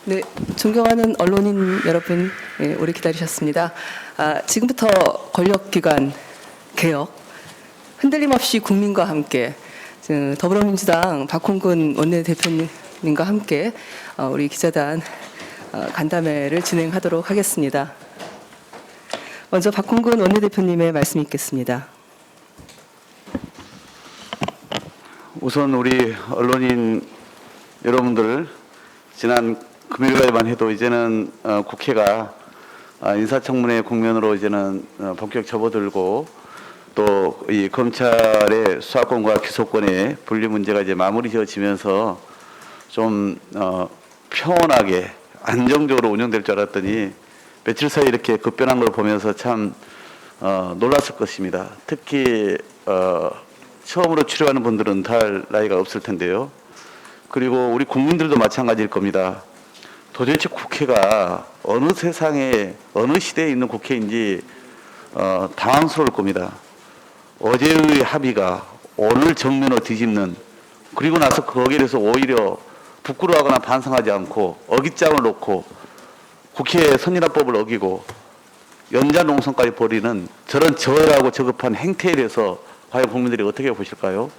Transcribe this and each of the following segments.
네, 존경하는 언론인 여러분, 오래 기다리셨습니다. 지금부터 권력기관 개혁, 흔들림 없이 국민과 함께 더불어민주당 박홍근 원내대표님과 함께 우리 기자단 간담회를 진행하도록 하겠습니다. 먼저 박홍근 원내대표님의 말씀 있겠습니다. 우선 우리 언론인 여러분들, 지난 금요일에만 해도 이제는 국회가 인사청문회 국면으로 이제는 본격 접어들고, 또 이 검찰의 수사권과 기소권의 분리 문제가 이제 마무리 지어지면서 좀 평온하게 안정적으로 운영될 줄 알았더니 며칠 사이 이렇게 급변한 걸 보면서 참 놀랐을 것입니다. 특히 처음으로 출입하는 분들은 달 나이가 없을 텐데요. 그리고 우리 국민들도 마찬가지일 겁니다. 도대체 국회가 어느 세상에 어느 시대에 있는 국회인지 당황스러울 겁니다. 어제의 합의가 오늘 정면으로 뒤집는, 그리고 나서 거기에 대해서 오히려 부끄러워하거나 반성하지 않고 어깃장을 놓고 국회 선진화법을 어기고 연좌농성까지 벌이는 저런 저열하고 저급한 행태에 대해서 과연 국민들이 어떻게 보실까요?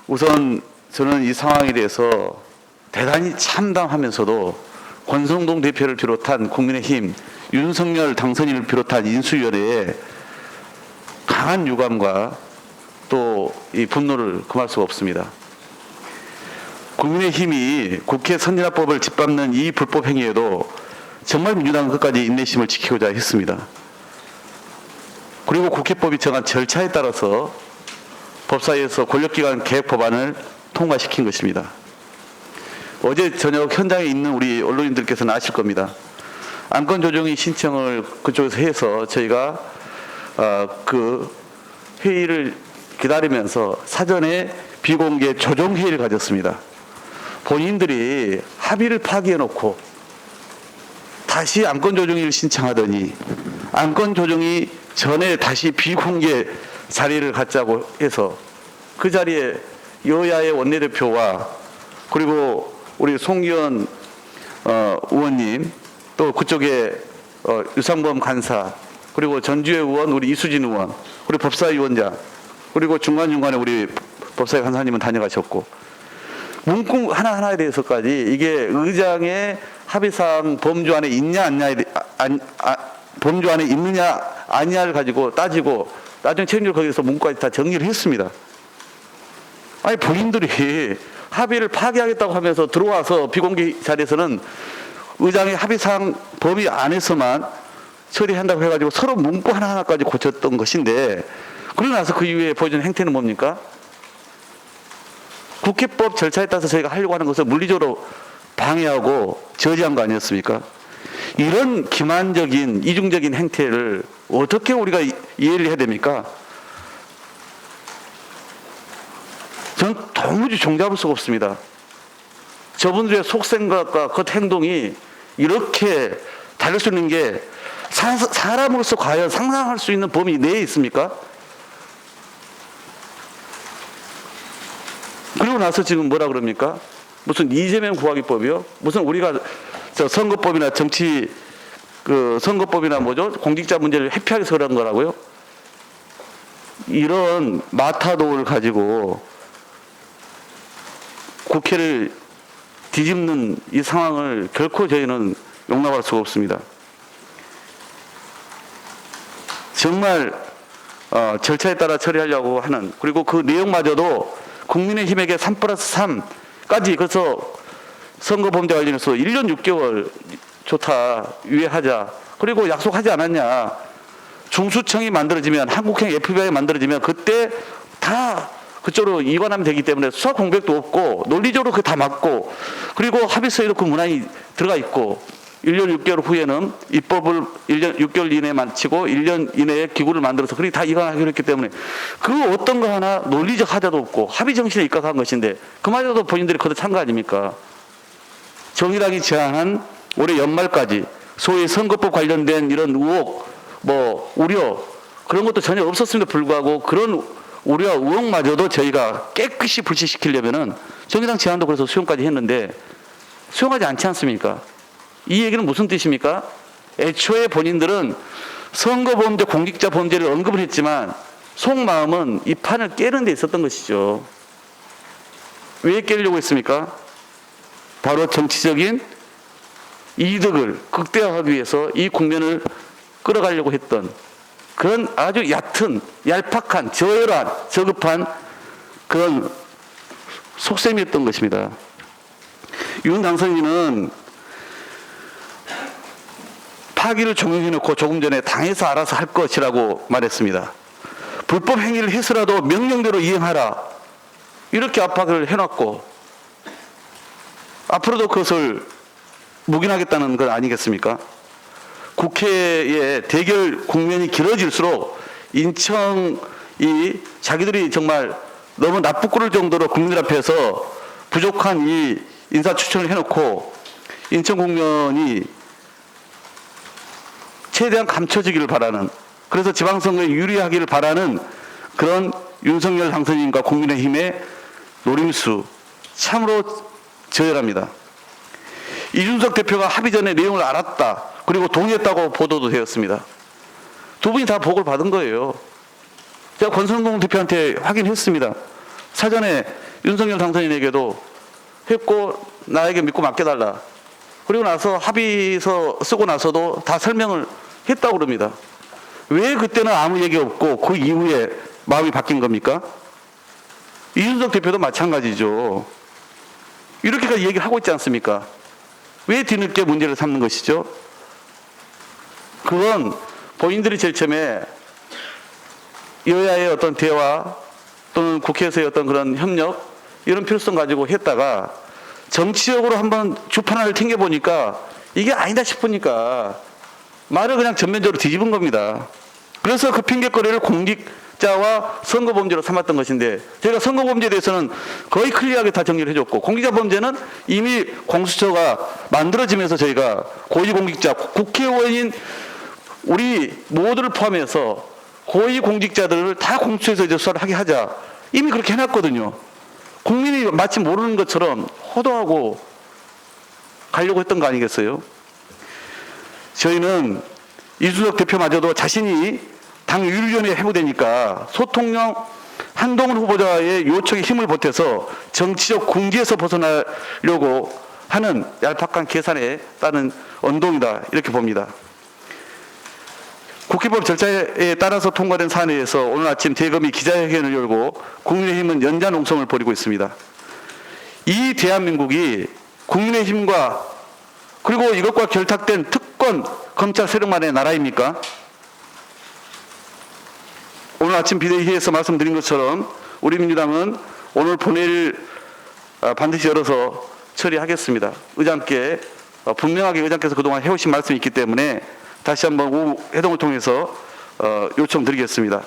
우선 저는 이 상황에 대해서 대단히 참담하면서도 권성동 대표를 비롯한 국민의힘, 윤석열 당선인을 비롯한 인수위원회에 강한 유감과 또 이 분노를 금할 수가 없습니다. 국민의힘이 국회 선진화법을 짓밟는 이 불법 행위에도 정말 민주당은 끝까지 인내심을 지키고자 했습니다. 그리고 국회법이 정한 절차에 따라서 법사위에서 권력기관 개혁 법안을 통과시킨 것입니다. 어제 저녁 현장에 있는 우리 언론인들께서는 아실 겁니다. 안건 조정위 신청을 그쪽에서 해서 저희가 그 회의를 기다리면서 사전에 비공개 조정 회의를 가졌습니다. 본인들이 합의를 파기해놓고 다시 안건 조정위를 신청하더니 안건 조정위 전에 다시 비공개 자리를 갖자고 해서 그 자리에 여야의 원내대표와 그리고 우리 송기현 의원님, 또 그쪽에 유상범 간사, 그리고 전주의 의원, 우리 이수진 의원, 우리 법사위원장, 그리고 중간중간에 우리 법사위 간사님은 다녀가셨고, 문구 하나하나에 대해서까지 이게 의장의 합의사항 범주 안에 있냐 범주 안에 있느냐 아니냐를 가지고 따지고 나중에 책임을 거기서 문구까지 다 정리를 했습니다. 아니 본인들이 합의를 파기하겠다고 하면서 들어와서 비공개 자리에서는 의장의 합의사항 범위 안에서만 처리한다고 해가지고 서로 문구 하나하나까지 고쳤던 것인데, 그러고 나서 그 이후에 보여준 행태는 뭡니까? 국회법 절차에 따라서 저희가 하려고 하는 것을 물리적으로 방해하고 저지한 거 아니었습니까? 이런 기만적인 이중적인 행태를 어떻게 우리가 이해를 해야 됩니까? 저는 도무지 종잡을 수가 없습니다. 저분들의 속생각과 겉행동이 이렇게 다를 수 있는 게 사람으로서 과연 상상할 수 있는 범위 내에 있습니까? 그리고 나서 지금 뭐라 그럽니까? 무슨 이재명 구하기법이요? 무슨 우리가 선거법이나 정치 선거법이나 뭐죠? 공직자 문제를 회피하기 위해서 그런 거라고요? 이런 마타도를 가지고 국회를 뒤집는 이 상황을 결코 저희는 용납할 수가 없습니다. 정말 절차에 따라 처리하려고 하는, 그리고 그 내용마저도 국민의힘에게 3+3까지, 그래서 선거범죄 관련해서 1년 6개월 좋다, 유예하자, 그리고 약속하지 않았냐, 중수청이 만들어지면, 한국형 FBI가 만들어지면 그때 다 그쪽으로 이관하면 되기 때문에 수사 공백도 없고 논리적으로 그거 다 맞고, 그리고 합의서에도 그 문항이 들어가 있고 1년 6개월 후에는 입법을 1년 6개월 이내에 마치고 1년 이내에 기구를 만들어서 그렇게 다 이관하기로 했기 때문에 그 어떤 거 하나 논리적 하자도 없고 합의 정신에 입각한 것인데, 그마저도 본인들이 거듭찬 거 아닙니까? 정의당이 제안한 올해 연말까지 소위 선거법 관련된 이런 의혹, 우려, 그런 것도 전혀 없었음에도 불구하고 그런 우려와 의혹마저도 저희가 깨끗이 불식시키려면은 정의당 제안도 그래서 수용까지 했는데 수용하지 않지 않습니까? 이 얘기는 무슨 뜻입니까? 애초에 본인들은 선거범죄, 공직자 범죄를 언급을 했지만 속마음은 이 판을 깨는 데 있었던 것이죠. 왜 깨려고 했습니까? 바로 정치적인 이득을 극대화하기 위해서 이 국면을 끌어가려고 했던 그런 아주 얕은, 얄팍한, 저열한, 저급한 그런 속셈이었던 것입니다. 윤 당선인은 파기를 종용해놓고 조금 전에 당에서 알아서 할 것이라고 말했습니다. 불법 행위를 해서라도 명령대로 이행하라. 이렇게 압박을 해놨고 앞으로도 그것을 묵인하겠다는 것 아니겠습니까? 국회의 대결 국면이 길어질수록 인천이 자기들이 정말 너무 나쁘고 정도로 국민들 앞에서 부족한 이 인사 추천을 해놓고 인천 국면이 최대한 감춰지기를 바라는, 그래서 지방선거에 유리하기를 바라는 그런 윤석열 당선인과 국민의힘의 노림수 참으로 저열합니다. 이준석 대표가 합의 전에 내용을 알았다, 그리고 동의했다고 보도도 되었습니다. 두 분이 다 보고를 받은 거예요. 제가 권성동 대표한테 확인했습니다. 사전에 윤석열 당선인에게도 했고 나에게 믿고 맡겨달라. 그리고 나서 합의서 쓰고 나서도 다 설명을 했다고 그럽니다. 왜 그때는 아무 얘기 없고 그 이후에 마음이 바뀐 겁니까? 이준석 대표도 마찬가지죠. 이렇게까지 얘기를 하고 있지 않습니까? 왜 뒤늦게 문제를 삼는 것이죠? 그건 본인들이 제일 처음에 여야의 어떤 대화 또는 국회에서의 어떤 그런 협력 이런 필요성 가지고 했다가 정치적으로 한번 주판을 튕겨보니까 이게 아니다 싶으니까 말을 그냥 전면적으로 뒤집은 겁니다. 그래서 그 핑계거리를 공직자와 선거범죄로 삼았던 것인데 저희가 선거범죄에 대해서는 거의 클리어하게 다 정리를 해줬고 공직자범죄는 이미 공수처가 만들어지면서 저희가 고위공직자, 국회의원인 우리 모두를 포함해서 고위공직자들을 다 공수처에서 이제 수사를 하게 하자. 이미 그렇게 해놨거든요. 국민이 마치 모르는 것처럼 호도하고 가려고 했던 거 아니겠어요? 저희는 이준석 대표마저도 자신이 당윤리위원회에 해부되니까 소통령 한동훈 후보자의 요청에 힘을 보태서 정치적 궁지에서 벗어나려고 하는 얄팍한 계산에 따른 언동이다 이렇게 봅니다. 국회법 절차에 따라서 통과된 사안에 대해서 오늘 아침 대검이 기자회견을 열고 국민의힘은 연좌농성을 벌이고 있습니다. 이 대한민국이 국민의힘과 그리고 이것과 결탁된 특권 검찰 세력만의 나라입니까? 오늘 아침 비대위에서 말씀드린 것처럼 우리 민주당은 오늘 본회의를 반드시 열어서 처리하겠습니다. 의장께 분명하게 의장께서 그동안 해오신 말씀이 있기 때문에 다시 한번 오후 회동을 통해서 요청드리겠습니다.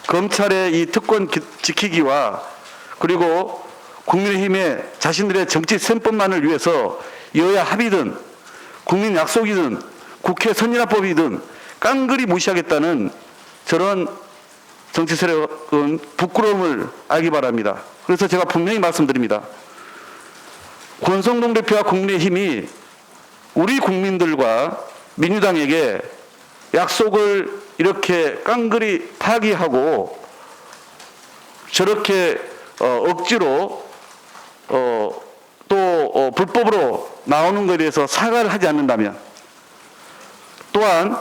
검찰의 이 특권 지키기와 그리고 국민의힘의 자신들의 정치 셈법만을 위해서 여야 합의든 국민 약속이든 국회 선진화법이든 깡그리 무시하겠다는 저런 정치 세력은 부끄러움을 알기 바랍니다. 그래서 제가 분명히 말씀드립니다. 권성동 대표와 국민의힘이 우리 국민들과 민주당에게 약속을 이렇게 깡그리 파기하고 저렇게 억지로 또 불법으로 나오는 것에 대해서 사과를 하지 않는다면 또한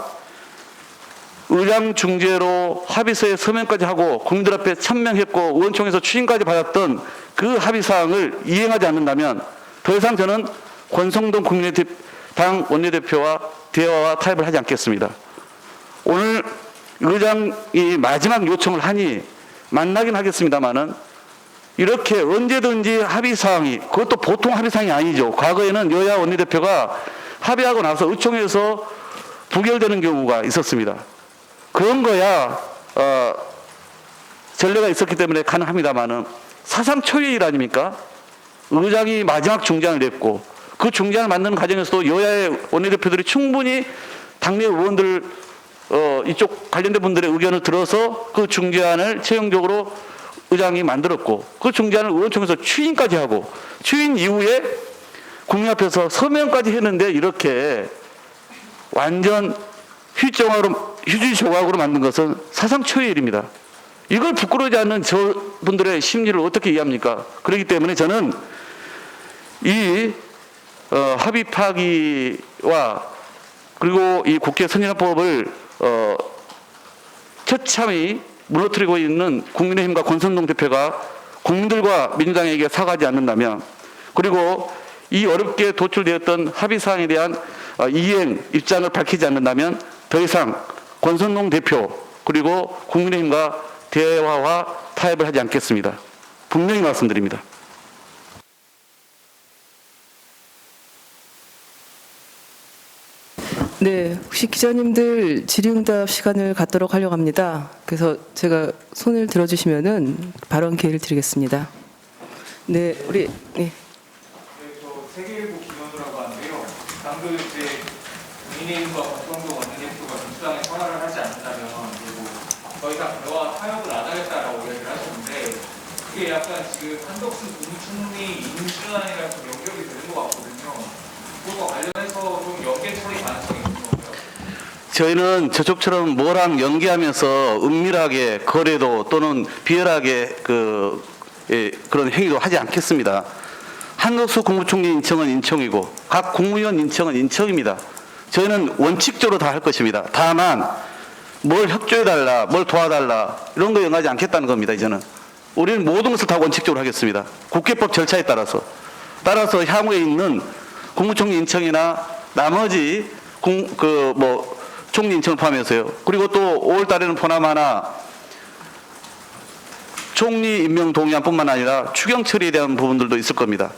의장 중재로 합의서에 서명까지 하고 국민들 앞에 천명했고 의원총회에서 추진까지 받았던 그 합의사항을 이행하지 않는다면 더 이상 저는 권성동 국민의당 원내대표와 대화와 타협을 하지 않겠습니다. 오늘 의장이 마지막 요청을 하니 만나긴 하겠습니다마는 이렇게 언제든지 합의사항이, 그것도 보통 합의사항이 아니죠. 과거에는 여야 원내대표가 합의하고 나서 의총에서 부결되는 경우가 있었습니다. 그런 거야 전례가 있었기 때문에 가능합니다마는 사상 초유의 일 아닙니까? 의장이 마지막 중재안을 냈고 그 중재안을 만드는 과정에서도 여야의 원내대표들이 충분히 당내 의원들 이쪽 관련된 분들의 의견을 들어서 그 중재안을 최종적으로 의장이 만들었고 그 중재안을 의원총회에서 추인까지 하고 추인 이후에 국민 앞에서 서명까지 했는데 이렇게 완전 휴지 조각으로 만든 것은 사상 초유의 일입니다. 이걸 부끄러워하지 않는 저분들의 심리를 어떻게 이해합니까? 그렇기 때문에 저는 이 합의 파기와 그리고 이 국회 선진화법을 처참히 무너뜨리고 있는 국민의힘과 권선동 대표가 국민들과 민주당에게 사과하지 않는다면, 그리고 이 어렵게 도출되었던 합의 사항에 대한 이행 입장을 밝히지 않는다면 더 이상 권선동 대표 그리고 국민의힘과 대화와 타협을 하지 않겠습니다. 분명히 말씀드립니다. 네, 혹시 기자님들 질의응답 시간을 갖도록 하려고 합니다. 그래서 제가 손을 들어주시면은 발언 기회를 드리겠습니다. 네, 우리 네. 저 세계일보 김현우라고 하는데요. 방금 이제 국민의힘과 권성동 원내대표가 민주당에 성화를 하지 않는다면 그리고 더 이상 대화 타협을 안 하겠다라고 이야기를 하셨는데, 그게 약간 지금 한덕수 국무총리 임시완이랑 좀 연결이 되는 것 같거든요. 그것과 관련해서 좀 연계 처리 가능성이 있는 건가요? 저희는 저쪽처럼 뭐랑 연계하면서 은밀하게 거래도 또는 비열하게 그런 행위도 하지 않겠습니다. 한덕수 국무총리 인청은 인청이고 각 국무위원 인청은 인청입니다. 저희는 원칙적으로 다 할 것입니다. 다만 뭘 협조해달라, 뭘 도와달라 이런 거 영하지 않겠다는 겁니다. 이제는 우리는 모든 것을 다 원칙적으로 하겠습니다. 국회법 절차에 따라서 향후에 있는 국무총리 인청이나 나머지 총리 인청을 포함해서요. 그리고 또 5월 달에는 보나마나 총리 임명 동의안뿐만 아니라 추경 처리에 대한 부분들도 있을 겁니다.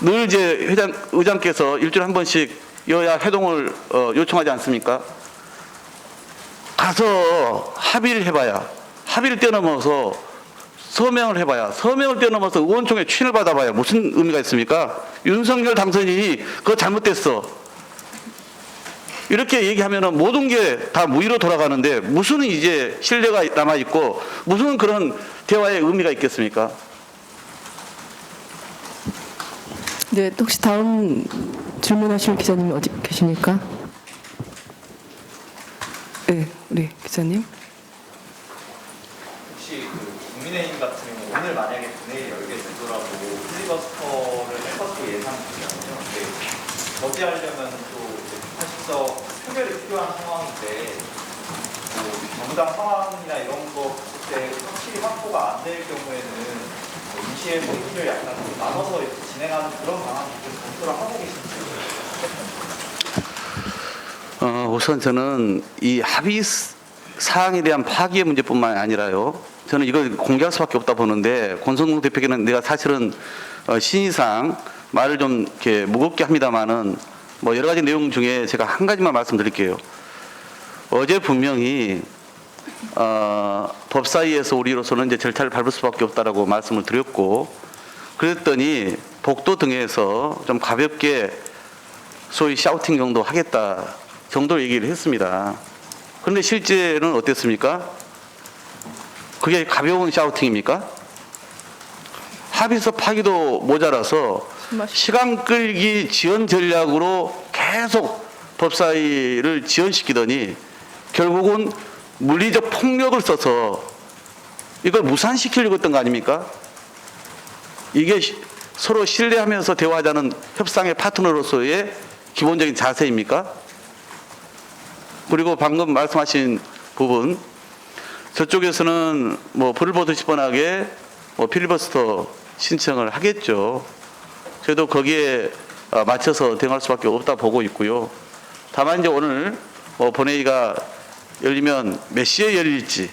늘 이제 의장께서 일주일에 한 번씩 여야 회동을 요청하지 않습니까? 가서 합의를 해봐야, 합의를 뛰어넘어서 서명을 해봐야, 서명을 뛰어넘어서 의원총회 추인을 받아봐야 무슨 의미가 있습니까? 윤석열 당선인이 그거 잘못됐어, 이렇게 얘기하면은 모든 게 다 무위로 돌아가는데 무슨 이제 신뢰가 남아있고 무슨 그런 대화의 의미가 있겠습니까? 네, 혹시 다음 질문하실 기자님 어디 계십니까? 네, 우리 기자님. 혹시 국민의힘 같은 경우 오늘 만약에 본회의 열게 되더라도 필리버스터를 할 것으로 예상되거든요. 근데 저지하려면 또 사실상 표결이 필요한 상황인데 정당 상황이나 이런 거 봤을 때 확실히 확보가 안 될 경우에는 임시회 회의를 약간 좀 나눠서 이렇게 진행하는 그런 방안을 좀 검토를 하고 계신지. 우선 저는 이 합의 사항에 대한 파기의 문제뿐만 아니라요. 저는 이걸 공개할 수밖에 없다 보는데 권성동 대표에게는 내가 사실은 신의상 말을 좀 이렇게 무겁게 합니다만은 뭐 여러 가지 내용 중에 제가 한 가지만 말씀드릴게요. 어제 분명히 법사위에서 우리로서는 이제 절차를 밟을 수밖에 없다라고 말씀을 드렸고, 그랬더니 복도 등에서 좀 가볍게 소위 샤우팅 정도 하겠다 정도 얘기를 했습니다. 그런데 실제는 어땠습니까? 그게 가벼운 샤우팅입니까? 합의서 파기도 모자라서 시간 끌기 지연 전략으로 계속 법사위를 지연시키더니 결국은 물리적 폭력을 써서 이걸 무산시키려고 했던 거 아닙니까? 이게 서로 신뢰하면서 대화하자는 협상의 파트너로서의 기본적인 자세입니까? 그리고 방금 말씀하신 부분, 저쪽에서는 뭐 불을 보듯이 뻔하게 필리버스터 신청을 하겠죠. 저희도 거기에 맞춰서 대응할 수밖에 없다 보고 있고요. 다만 이제 오늘 본회의가 열리면 몇 시에 열릴지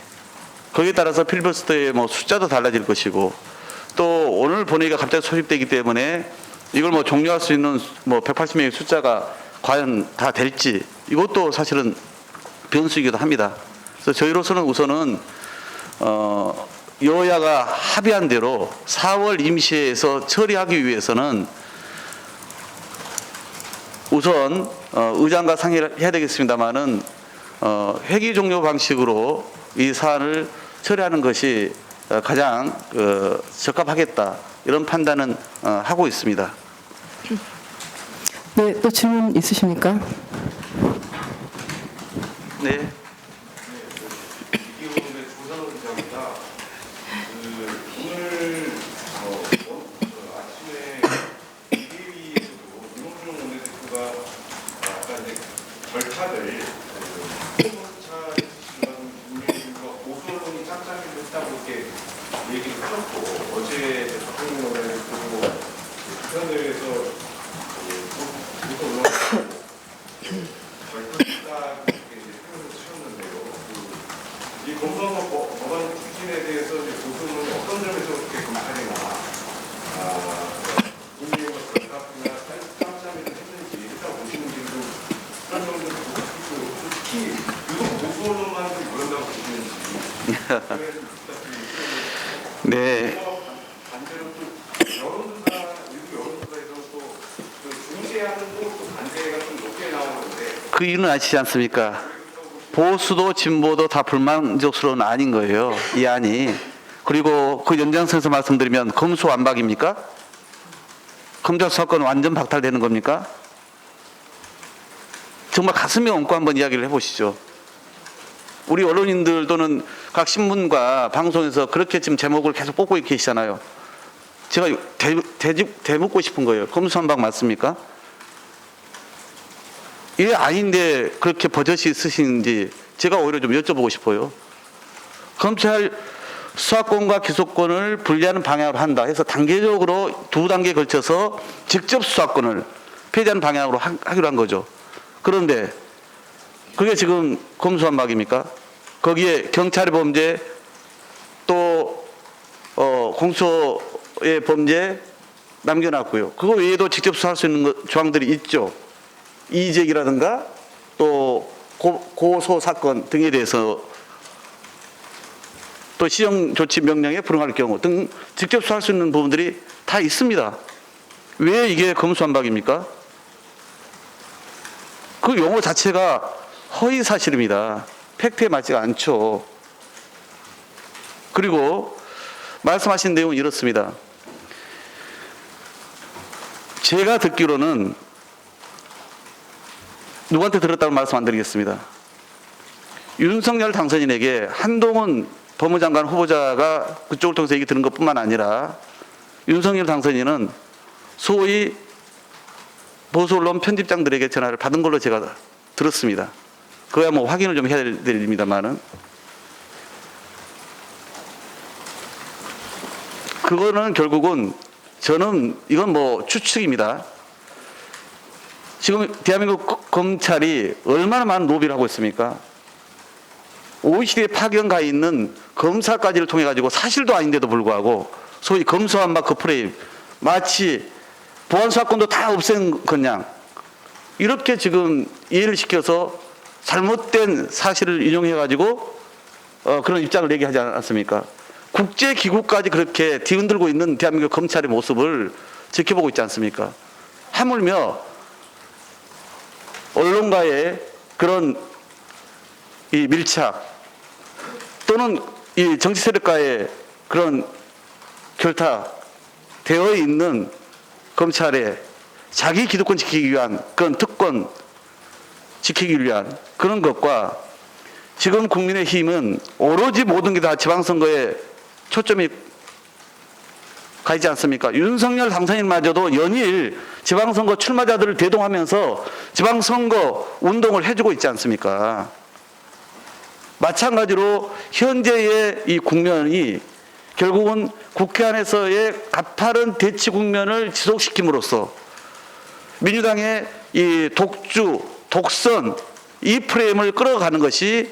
거기에 따라서 필리버스터의 숫자도 달라질 것이고, 또 오늘 본회의가 갑자기 소집되기 때문에 이걸 종료할 수 있는 180명의 숫자가 과연 다 될지 이것도 사실은 변수이기도 합니다. 그래서 저희로서는 우선은 여야가 합의한 대로 4월 임시회에서 처리하기 위해서는 우선 의장과 상의를 해야 되겠습니다만은 회기 종료 방식으로 이 사안을 처리하는 것이 가장 적합하겠다 이런 판단은 하고 있습니다. 네, 또 질문 있으십니까? 네. 이기훈의 조선호 기자입니다. 오늘 아침에 비대위에서도 이몽준 원내대표가 아까 이제 절차를 소차 지금 국민의힘과 보수 언론이 짝짝이를 했다고 이렇게 얘기를 하셨고 어제 박홍근 원내대표도 부산대회에서 보수 언론을 절차다 이렇게 표현을 쓰셨는데요. 이 검수완박 법안 추진에 대해서 이제 보수는 어떤 점에서 그렇게 검찰이나 국민의힘과 결합이나 짬짬이를 했는지 일단 보시는지도 그런 점도 보시고 특히 유독 보수 언론만 좀 그런다고 보시는지 네. 반대로 또 여론조사 일부 여론조사에서 또 중재하는 또 반대가 좀 높게 나오는데 그 이유는 아시지 않습니까? 보수도 진보도 다 불만족스러운 안인 거예요. 이 안이. 그리고 그 연장선에서 말씀드리면 검수완박입니까? 검찰 수사권 완전 박탈되는 겁니까? 정말 가슴이 얹고 한번 이야기를 해보시죠. 우리 언론인들 또는 각 신문과 방송에서 그렇게 지금 제목을 계속 뽑고 계시잖아요. 제가 대묻고 싶은 거예요. 검수완박 맞습니까? 이게 아닌데 그렇게 버젓이 쓰시는지 제가 오히려 좀 여쭤보고 싶어요. 검찰 수사권과 기소권을 분리하는 방향으로 한다 해서 단계적으로 두 단계에 걸쳐서 직접 수사권을 폐지하는 방향으로 하기로 한 거죠. 그런데 그게 지금 검수완박입니까? 거기에 경찰의 범죄 또 공소의 범죄 남겨놨고요. 그거 외에도 직접 수사할 수 있는 조항들이 있죠. 이의제기라든가 또 고소 사건 등에 대해서 또 시정 조치 명령에 불응할 경우 등 직접 수사할 수 있는 부분들이 다 있습니다. 왜 이게 검수완박입니까? 그 용어 자체가 허위 사실입니다. 팩트에 맞지가 않죠. 그리고 말씀하신 내용은 이렇습니다. 제가 듣기로는 누구한테 들었다고 말씀 안 드리겠습니다. 윤석열 당선인에게 한동훈 법무장관 후보자가 그쪽을 통해서 얘기 들은 것뿐만 아니라 윤석열 당선인은 소위 보수 언론 편집장들에게 전화를 받은 걸로 제가 들었습니다. 그거야 뭐 확인을 좀 해야 될 일입니다만은 그거는 결국은 저는 이건 뭐 추측입니다. 지금 대한민국 검찰이 얼마나 많은 로비를 하고 있습니까? OECD에 파견 가 있는 검사까지를 통해 가지고 사실도 아닌데도 불구하고 소위 검수완박 그 프레임 마치 보안수사권도 다 없앤 것냥 이렇게 지금 이해를 시켜서 잘못된 사실을 인용해 가지고 그런 입장을 얘기하지 않았습니까? 국제기구까지 그렇게 뒤흔들고 있는 대한민국 검찰의 모습을 지켜보고 있지 않습니까? 하물며 언론과의 그런 이 밀착 또는 이 정치 세력과의 그런 결탁 되어 있는 검찰의 자기 기득권 지키기 위한 그런 특권 지키기 위한 그런 것과 지금 국민의힘은 오로지 모든 게 다 지방선거에 초점이 가 있지 않습니까? 윤석열 당선인마저도 연일 지방선거 출마자들을 대동하면서 지방선거 운동을 해주고 있지 않습니까? 마찬가지로 현재의 이 국면이 결국은 국회 안에서의 가파른 대치 국면을 지속시킴으로써 민주당의 이 독주, 독선 이 프레임을 끌어가는 것이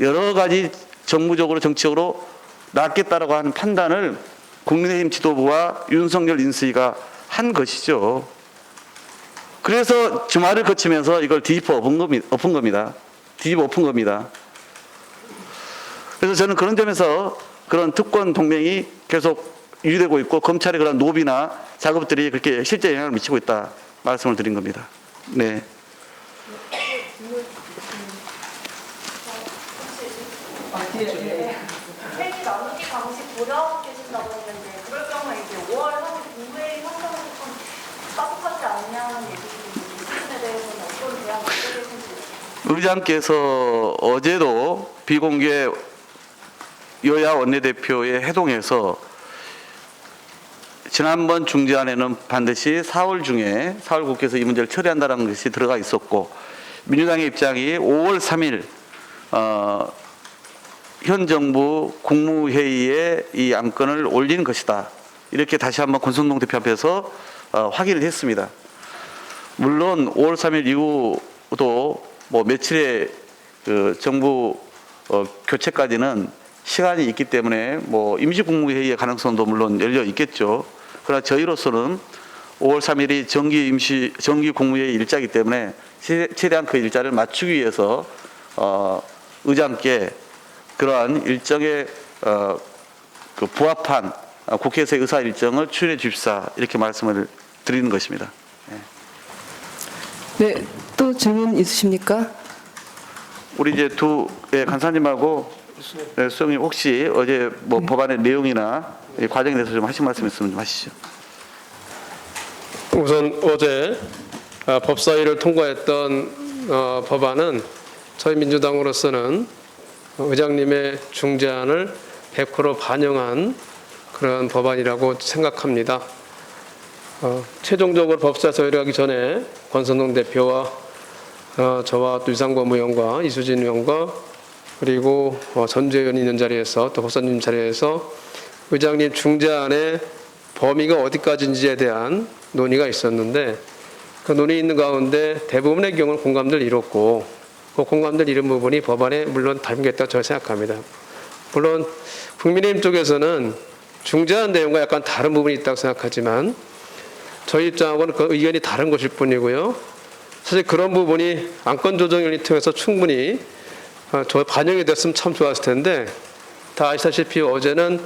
여러 가지 정무적으로 정치적으로 낫겠다라고 하는 판단을 국민의힘 지도부와 윤석열 인수위가 한 것이죠. 그래서 주말을 거치면서 이걸 뒤집어 엎은 겁니다. 뒤집어 엎은 겁니다. 그래서 저는 그런 점에서 그런 특권 동맹이 계속 유지되고 있고 검찰의 그런 노비나 작업들이 그렇게 실제 영향을 미치고 있다 말씀을 드린 겁니다. 네. 폐기 나누기 방식 고려 있다는 얘기인데 이 부분에 대해서는 어떤 대안을 갖고 계신지. 의장께서 어제도 비공개 여야 원내대표의 회동에서 지난번 중재안에는 반드시 4월 중에 4월 국회에서 이 문제를 처리한다는 것이 들어가 있었고 민주당의 입장이 5월 3일 현 정부 국무회의에 이 안건을 올리는 것이다. 이렇게 다시 한번 권성동 대표 앞에서 확인을 했습니다. 물론 5월 3일 이후도 뭐 며칠의 그 정부 교체까지는 시간이 있기 때문에 뭐 임시국무회의의 가능성도 물론 열려 있겠죠. 그러나 저희로서는 5월 3일이 정기 국무회의 일자이기 때문에 최대한 그 일자를 맞추기 위해서 의장께 그러한 일정에 그 부합한 국회에서의 의사 일정을 추진해 주십사 이렇게 말씀을 드리는 것입니다. 네, 또 질문 있으십니까? 우리 이제 두 간사님하고 수석님 혹시 어제 뭐 법안의 내용이나 이 과정에 대해서 좀 하신 말씀 있으면 좀 하시죠. 우선 어제 법사위를 통과했던 법안은 저희 민주당으로서는 의장님의 중재안을 100% 반영한 그런 법안이라고 생각합니다. 최종적으로 법사위에서 의뢰하기 전에 권선동 대표와 저와 또 유상범 의원과 이수진 의원과 그리고 전재 의원이 있는 자리에서 또 법사님 자리에서 의장님 중재안의 범위가 어디까지인지에 대한 논의가 있었는데 그 논의 있는 가운데 대부분의 경우는 공감대를 이뤘고 그 공감대를 이룬 부분이 법안에 물론 담겼다고 저는 생각합니다. 물론 국민의힘 쪽에서는 중재안 내용과 약간 다른 부분이 있다고 생각하지만 저희 입장하고는 그 의견이 다른 것일 뿐이고요. 사실 그런 부분이 안건조정위원회 통해서 충분히 반영이 됐으면 참 좋았을 텐데 다 아시다시피 어제는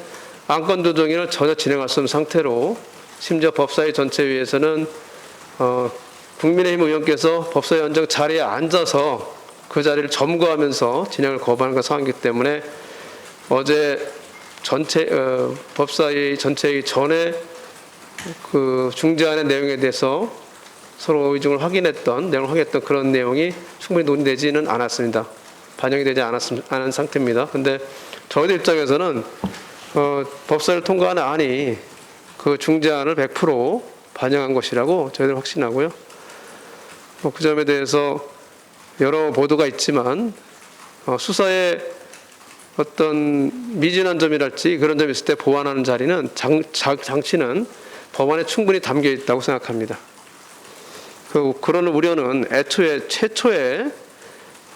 안건조정위를 전혀 진행할 수 없는 상태로 심지어 법사위 전체회의에서는 국민의힘 의원께서 법사위 원장 자리에 앉아서 그 자리를 점거하면서 진행을 거부하는 그런 상황이기 때문에 어제 법사위 전체회의 전에 그 중재안의 내용에 대해서 서로 의중을 확인했던 내용을 확인했던 그런 내용이 충분히 논의되지는 않았습니다. 반영이 되지 않은 상태입니다. 그런데 저희들 입장에서는 법사위를 통과한 안이 그 중재안을 100% 반영한 것이라고 저희들 확신하고요. 그 점에 대해서 여러 보도가 있지만 수사에 어떤 미진한 점이랄지 그런 점이 있을 때 보완하는 자리는 장치는 법안에 충분히 담겨 있다고 생각합니다. 그런 우려는 최초에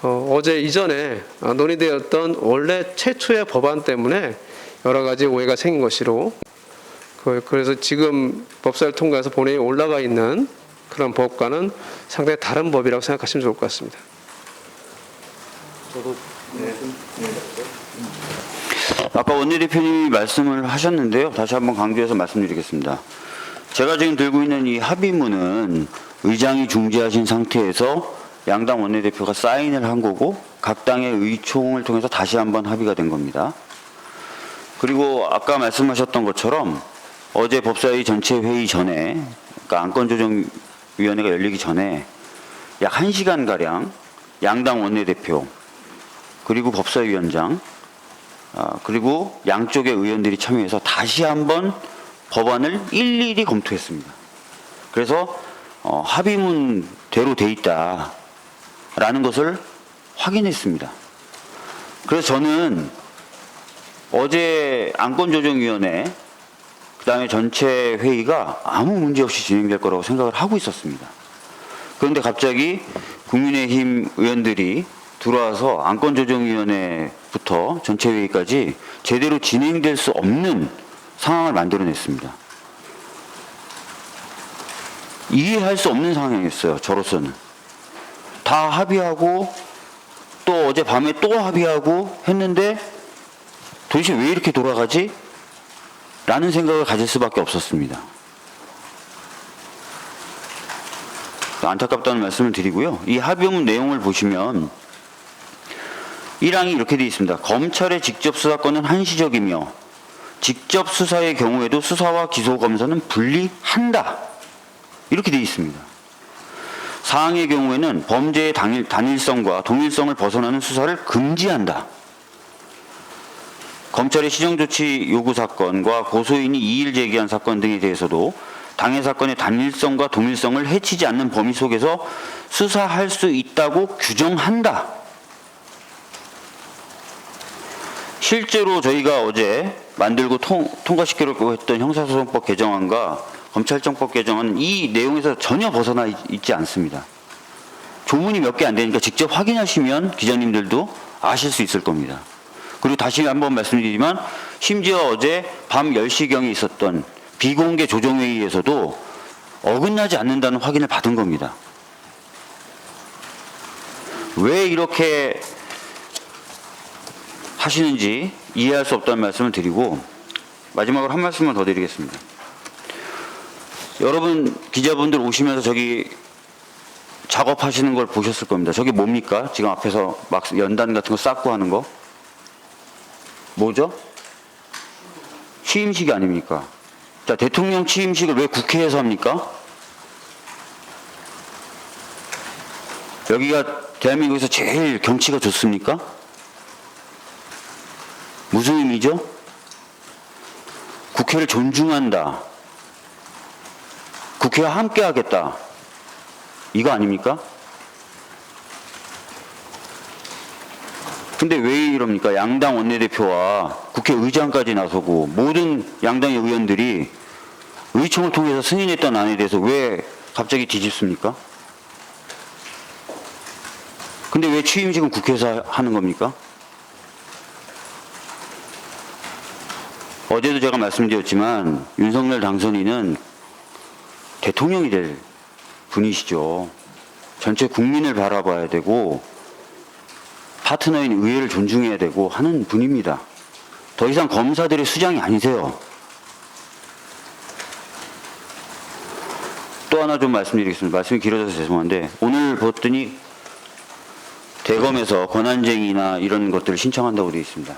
어제 이전에 논의되었던 원래 최초의 법안 때문에 여러 가지 오해가 생긴 것이로 그래서 지금 법사위를 통과해서 본회의에 올라가 있는 그런 법과는 상당히 다른 법이라고 생각하시면 좋을 것 같습니다. 아까 원내대표님이 말씀을 하셨는데요. 다시 한번 강조해서 말씀드리겠습니다. 제가 지금 들고 있는 이 합의문은 의장이 중재하신 상태에서 양당 원내대표가 사인을 한 거고 각 당의 의총을 통해서 다시 한번 합의가 된 겁니다. 그리고 아까 말씀하셨던 것처럼 어제 법사위 전체 회의 전에 그러니까 안건조정위원회가 열리기 전에 약 1시간가량 양당 원내대표 그리고 법사위원장 그리고 양쪽의 의원들이 참여해서 다시 한번 법안을 일일이 검토했습니다. 그래서 합의문대로 돼 있다라는 것을 확인했습니다. 그래서 저는 어제 안건조정위원회 그다음에 전체 회의가 아무 문제 없이 진행될 거라고 생각을 하고 있었습니다. 그런데 갑자기 국민의힘 의원들이 들어와서 안건조정위원회부터 전체 회의까지 제대로 진행될 수 없는 상황을 만들어냈습니다. 이해할 수 없는 상황이었어요. 저로서는. 다 합의하고 또 어제 밤에 또 합의하고 했는데 도대체 왜 이렇게 돌아가지? 라는 생각을 가질 수밖에 없었습니다. 안타깝다는 말씀을 드리고요. 이 합의문 내용을 보시면 1항이 이렇게 되어 있습니다. 검찰의 직접 수사권은 한시적이며 직접 수사의 경우에도 수사와 기소 검사는 분리한다. 이렇게 되어 있습니다. 사항의 경우에는 범죄의 단일성과 동일성을 벗어나는 수사를 금지한다. 검찰의 시정조치 요구 사건과 고소인이 이의 제기한 사건 등에 대해서도 당해 사건의 단일성과 동일성을 해치지 않는 범위 속에서 수사할 수 있다고 규정한다. 실제로 저희가 어제 만들고 통과시키려고 했던 형사소송법 개정안과 검찰청법 개정안은 이 내용에서 전혀 벗어나 있지 않습니다. 조문이 몇 개 안 되니까 직접 확인하시면 기자님들도 아실 수 있을 겁니다. 그리고 다시 한번 말씀드리지만 심지어 어제 밤 10시경에 있었던 비공개 조정회의에서도 어긋나지 않는다는 확인을 받은 겁니다. 왜 이렇게 하시는지 이해할 수 없다는 말씀을 드리고 마지막으로 한 말씀만 더 드리겠습니다. 여러분 기자분들 오시면서 저기 작업하시는 걸 보셨을 겁니다. 저게 뭡니까? 지금 앞에서 막 연단 같은 거 쌓고 하는 거? 뭐죠? 취임식이 아닙니까? 자, 대통령 취임식을 왜 국회에서 합니까? 여기가 대한민국에서 제일 경치가 좋습니까? 무슨 의미죠? 국회를 존중한다. 국회와 함께 하겠다. 이거 아닙니까? 근데 왜 이럽니까? 양당 원내대표와 국회의장까지 나서고 모든 양당의 의원들이 의총을 통해서 승인했던 안에 대해서 왜 갑자기 뒤집습니까? 근데 왜 취임식은 국회에서 하는 겁니까? 어제도 제가 말씀드렸지만 윤석열 당선인은 대통령이 될 분이시죠. 전체 국민을 바라봐야 되고 파트너인 의회를 존중해야 되고 하는 분입니다. 더 이상 검사들의 수장이 아니세요. 또 하나 좀 말씀드리겠습니다. 말씀이 길어져서 죄송한데 오늘 봤더니 대검에서 권한쟁의나 이런 것들을 신청한다고 되어 있습니다.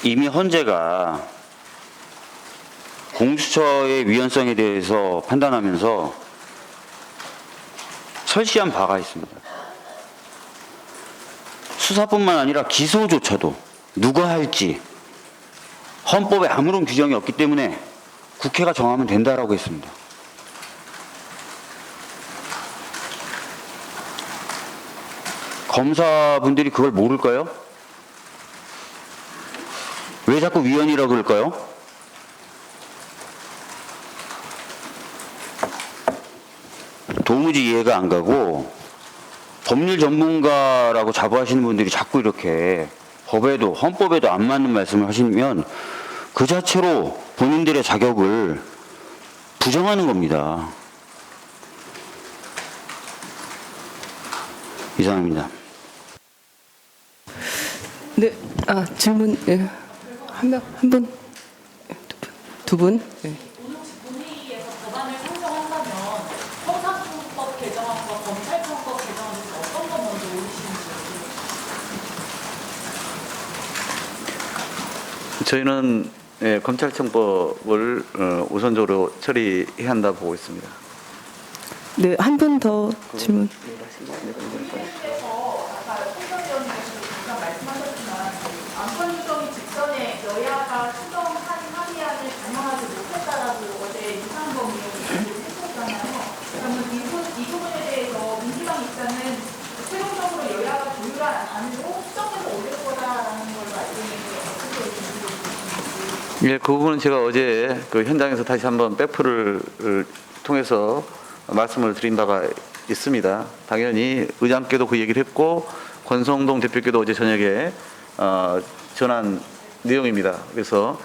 이미 헌재가 공수처의 위헌성에 대해서 판단하면서 설시한 바가 있습니다. 수사뿐만 아니라 기소조차도 누가 할지 헌법에 아무런 규정이 없기 때문에 국회가 정하면 된다라고 했습니다. 검사분들이 그걸 모를까요? 왜 자꾸 위헌이라고 그럴까요? 도무지 이해가 안 가고 법률 전문가라고 자부하시는 분들이 자꾸 이렇게 법에도 헌법에도 안 맞는 말씀을 하시면 그 자체로 본인들의 자격을 부정하는 겁니다. 이상입니다. 네, 질문, 예. 한 분? 두 분? 예. 오늘 혹시 본회의에서 법안을 상정한다면 형사소송법 개정안과 검찰청법 개정안 중에 어떤 것 먼저 올리시는지 저희는 검찰청법을 우선적으로 처리해야 한다 보고 있습니다. 네, 한 분 더 질문. 그래서 아까 총선위원님께서도 잠깐 말씀하셨지만 안건 유정이 직전에 여야가 추정한 합의안을 반영하지 못했다라고 어제 유상범 의원이 했었잖아요. 그러면 이 부분에 대해서 민주당 입장은 최종적으로 여야가 조율한 안으로 수정해서 올릴 거다라는 걸로 알고 있는데 어떻게 보시는지. 예, 그 부분은 제가 어제 그 현장에서 다시 한번 백프를 통해서 말씀을 드린 바가 있습니다. 당연히 의장께도 그 얘기를 했고 권성동 대표께도 어제 저녁에 전한 내용입니다. 그래서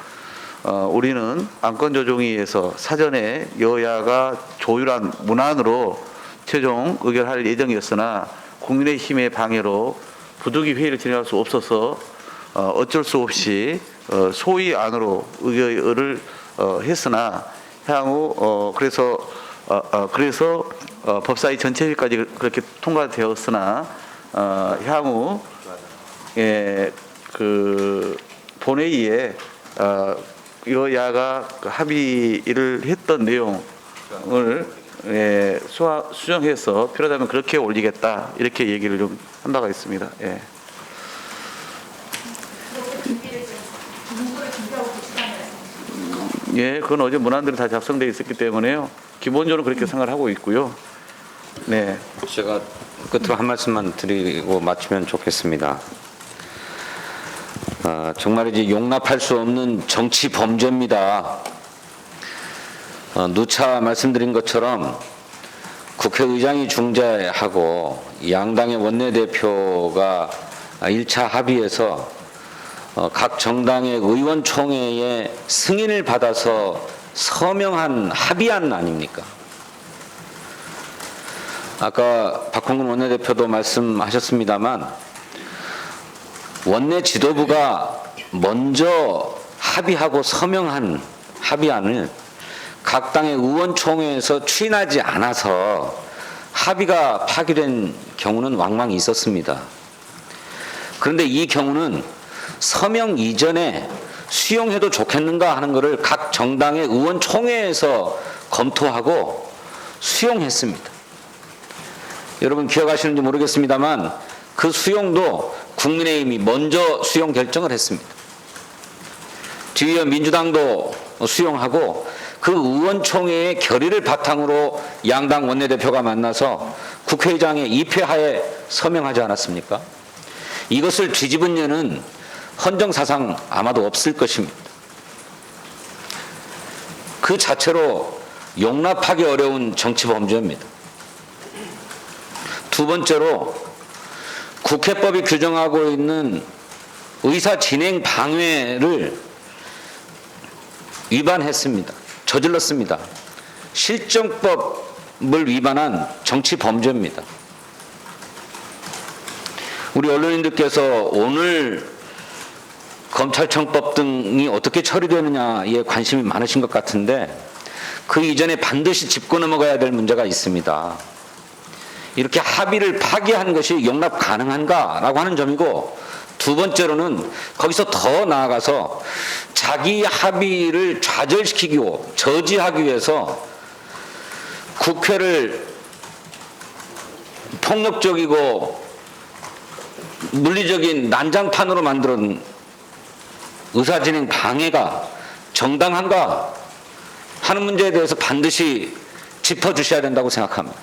우리는 안건조정위에서 사전에 여야가 조율한 문안으로 최종 의결할 예정이었으나 국민의힘의 방해로 부득이 회의를 진행할 수 없어서 어쩔 수 없이 소위 안으로 의결을 했으나 향후 그래서 법사위 전체회의까지 그렇게 통과되었으나 향후 그 본회의에 여야가 그 합의를 했던 내용을 수정해서 필요하다면 그렇게 올리겠다 이렇게 얘기를 좀 한 바가 있습니다. 예. 그렇게 공부를 준비하고 계시다는 말씀이시죠? 예, 그건 어제 문안들이 다 작성되어 있었기 때문에요. 기본적으로 그렇게 생각을 하고 있고요. 네. 제가 끝으로 한 말씀만 드리고 마치면 좋겠습니다. 정말이지 용납할 수 없는 정치 범죄입니다. 누차 말씀드린 것처럼 국회의장이 중재하고 양당의 원내대표가 1차 합의해서 각 정당의 의원총회의 승인을 받아서 서명한 합의안 아닙니까? 아까 박홍근 원내대표도 말씀하셨습니다만 원내 지도부가 먼저 합의하고 서명한 합의안을 각 당의 의원총회에서 추인하지 않아서 합의가 파기된 경우는 왕왕 있었습니다. 그런데 이 경우는 서명 이전에 수용해도 좋겠는가 하는 것을 각 정당의 의원총회에서 검토하고 수용했습니다. 여러분 기억하시는지 모르겠습니다만 그 수용도 국민의힘이 먼저 수용 결정을 했습니다. 뒤이어 민주당도 수용하고 그 의원총회의 결의를 바탕으로 양당 원내대표가 만나서 국회의장의 입회하에 서명하지 않았습니까? 이것을 뒤집은 예는 헌정사상 아마도 없을 것입니다. 그 자체로 용납하기 어려운 정치범죄입니다. 두 번째로 국회법이 규정하고 있는 의사 진행 방해를 위반했습니다. 저질렀습니다. 실정법을 위반한 정치 범죄입니다. 우리 언론인들께서 오늘 검찰청법 등이 어떻게 처리되느냐에 관심이 많으신 것 같은데 그 이전에 반드시 짚고 넘어가야 될 문제가 있습니다. 이렇게 합의를 파기한 것이 용납 가능한가라고 하는 점이고 두 번째로는 거기서 더 나아가서 자기 합의를 좌절시키고 저지하기 위해서 국회를 폭력적이고 물리적인 난장판으로 만드는 의사진행 방해가 정당한가 하는 문제에 대해서 반드시 짚어주셔야 된다고 생각합니다.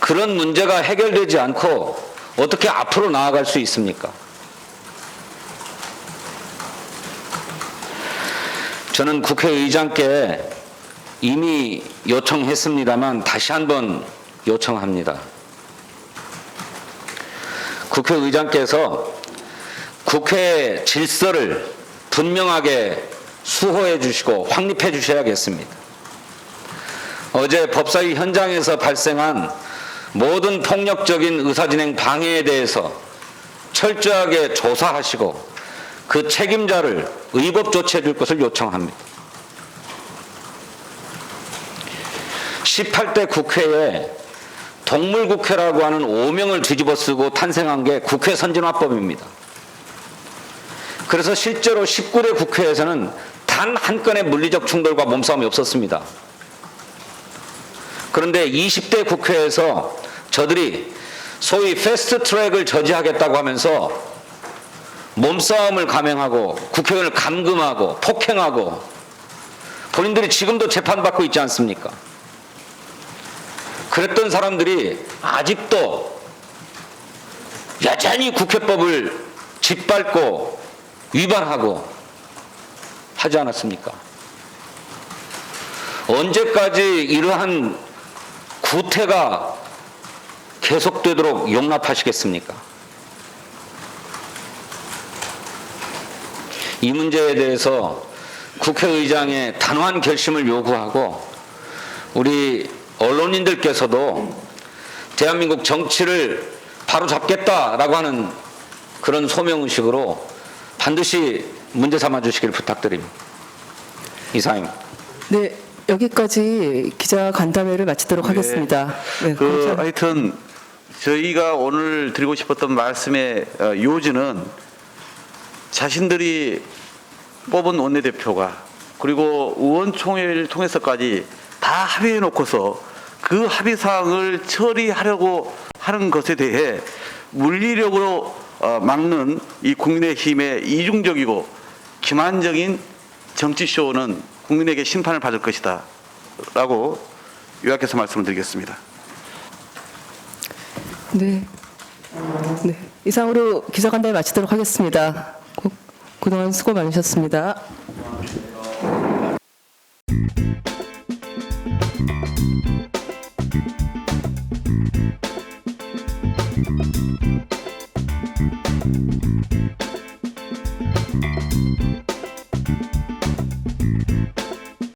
그런 문제가 해결되지 않고 어떻게 앞으로 나아갈 수 있습니까? 저는 국회의장께 이미 요청했습니다만 다시 한번 요청합니다. 국회의장께서 국회 질서를 분명하게 수호해 주시고 확립해 주셔야겠습니다. 어제 법사위 현장에서 발생한 모든 폭력적인 의사진행 방해에 대해서 철저하게 조사하시고 그 책임자를 의법 조치해 줄 것을 요청합니다. 18대 국회에 동물국회라고 하는 오명을 뒤집어 쓰고 탄생한 게 국회 선진화법입니다. 그래서 실제로 19대 국회에서는 단 한 건의 물리적 충돌과 몸싸움이 없었습니다. 그런데 20대 국회에서 저들이 소위 패스트트랙을 저지하겠다고 하면서 몸싸움을 감행하고 국회의원을 감금하고 폭행하고 본인들이 지금도 재판받고 있지 않습니까? 그랬던 사람들이 아직도 여전히 국회법을 짓밟고 위반하고 하지 않았습니까? 언제까지 이러한 구태가 계속되도록 용납하시겠습니까? 이 문제에 대해서 국회의장의 단호한 결심을 요구하고 우리 언론인들께서도 대한민국 정치를 바로잡겠다라고 하는 그런 소명의식으로 반드시 문제 삼아 주시길 부탁드립니다. 이상입니다. 네, 여기까지 기자 간담회를 마치도록 하겠습니다. 네, 하여튼 저희가 오늘 드리고 싶었던 말씀의 요지는 자신들이 뽑은 원내대표가 그리고 의원총회를 통해서까지 다 합의해 놓고서 그 합의 사항을 처리하려고 하는 것에 대해 물리력으로 막는 이 국민의힘의 이중적이고 기만적인 정치쇼는 국민에게 심판을 받을 것이다 라고 요약해서 말씀을 드리겠습니다. 네. 네. 이상으로 기자간담회 마치도록 하겠습니다. 그동안 수고 많으셨습니다.